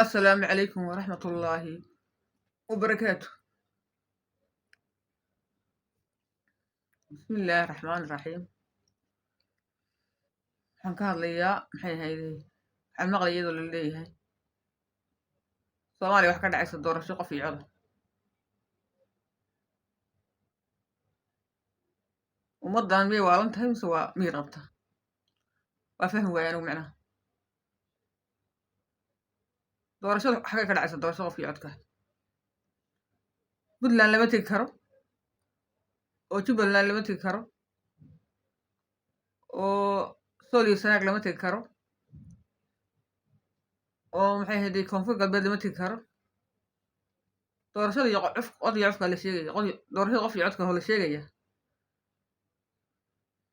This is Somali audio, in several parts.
السلام عليكم ورحمة الله وبركاته. بسم الله الرحمن الرحيم. waxaan ka hadlayaa maxay ahaydey waxaan maqlay iyadoo la leeyahay soomaaliya wax ka dhacaysa doorasho qof iyo cod ummaddan miyay waalan tahay mise waa miyir qabta waa fahmi waaya anigu macnaha doorashada xagay ka dhacaysa doorasho qof iyo codka puntland lama tegi karo oo jubbaland lama tegi karo oo sool iyo sanaag lama tegi karo oo maxay ahaydey koonfur galbeed lama tegi karo doorashada iyo cod iyo codka la sheegaya doorashada qof iyo codka hoo la sheegaya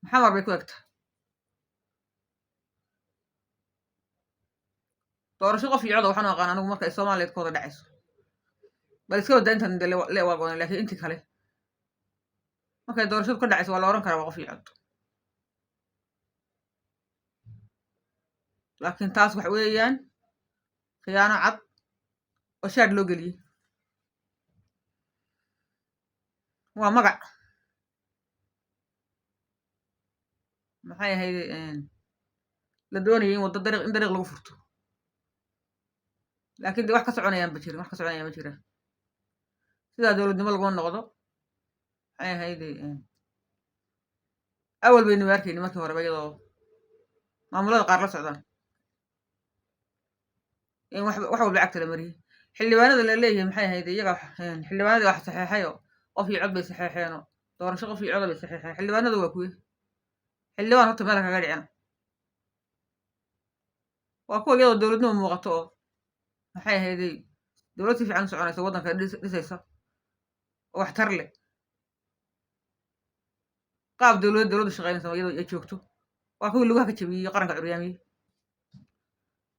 maxamar bay ku egta doorasho qof iyo coda waxaan u aqaan anigu marka ay soomaaliyeed ka wada dhacayso bal iska wada intan le waagoona laakiin intii kale markay doorashadu ka dhacayso waa la oran karaa waa qof iyo cod laakiin taas wax weeyaan khiyaano cad oo shaadh loo geliyey waa magac maxay ahaydey la doonayay in waddo in dariiq lagu furto laakiin dee wax ka soconayaan ma jirin wax ka soconaya ma jiraan sidaa dowladnimo laguma noqdo maxay ahaydey awal baynu arkayni markii horeba iyadoo maamulada qaar la socdaan in wax walba cagta la mariyey xildhibaanada la leeyahay maxay ahaydey iyaga xildhibaanadii wax saxeexayoo qof iyo cod bay saxeexeenoo doorasho qof iyo coda bay saxeexeen xildhibaanada waa kuwe xildhibaan horta meela kaga dhicina waa kuwa iyadoo dowladnimo muuqato oo maxay ahaydey dowlad si fiican u soconaysa waddanka dhisaysa oo waxtar leh qaab dowladdu shaqaynaysa iyadoo ay joogto waa kuwii lugaha ka jabiyey qaranka curyaamiyey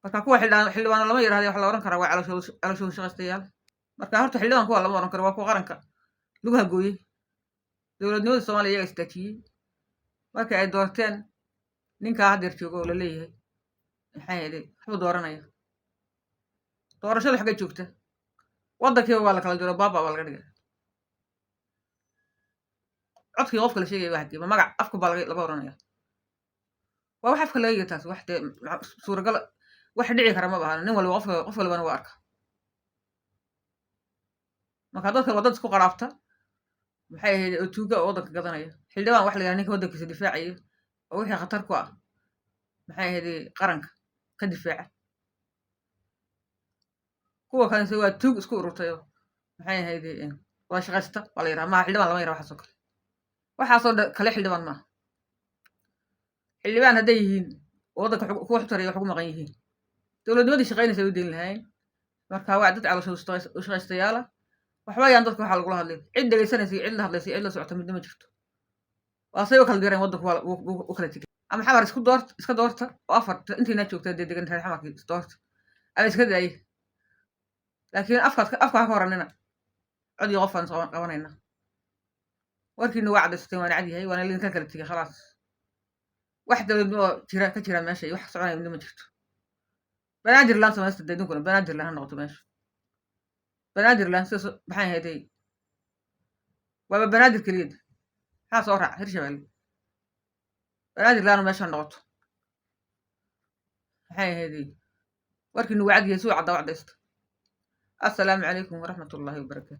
marka kuwa xildhibaano lama yidhahda wax la oran karaa waa calooshooda shaqaystayaal marka horta xildhibaan kuwa lama oran karo waa kuwa qaranka lugaha gooyey dowladnimadii soomaaliya iyaga istaajiyey markii ay doorteen ninkaa haddeer jooga oo la leeyahay maxay ahaydey waxbuu dooranaya doorashada xaggay joogta waddankiiba waa la kala jiro baaba baa laga dhigay codkii qofka la sheegaya waa hagiima magac afka baa laga oranaya waa wax afka laga yiga taas wax dee suuragal wax dhici kara ma bahana nin walba qof walbana waa arka marka dadka waa dad isku qaraabta maxay ahayd oo tuuga oo waddanka gadanaya xildhibaan wax la yidhaha ninka waddankiisa difaacaya oo wixii khatar ku ah maxay ahaydey qaranka ka difaaca kuwa kalese waa tuug isku ururtayoo maxay ahaydey wada shaqaysta waa la yidhaha maha xildhibaan lama yidhaha waxaasoo kale waxaasoo kale xildhibaan maaha xildhibaan hadday yihiin oo waddanka kuwa xutaraya wax ugu maqan yihiin dowladnimadii shaqaynaysa u deyn lahayn marka waa dad calooshooda u shaqaystayaala waxba ayaan dadka waxaa lagula hadlin cid dhegaysanaysa iyo cid la hadlaysa cid la socota midna ma jirto waa say u kala direen waddanku u kala tegay ama xamar iska doorta oo afarta intiina joogtaa dee degan tahay xamarkii isdoorta ama iska daaya laakiin afka ha ka horanina cod iyo qof aan qabanayna warkiina waa cadaysateen waana cad yahay waana lidinka kala tegay khalaas wax dowladnimo ka jira meesha iyo wax soconaya midna ma jirto banaadirland samaysta dee dinkuna banaadirland ha noqoto meesha banaadirland sidaas maxay ahaydey waaba banaadir keliyada maxaa soo raaca hirshabeelle banaadirland meesha ha noqoto maxay ahaydey warkiina waa cad yahay suu caddaa u cadaysta assalaamu calaykum waraxmat ullaahi wabarakaatu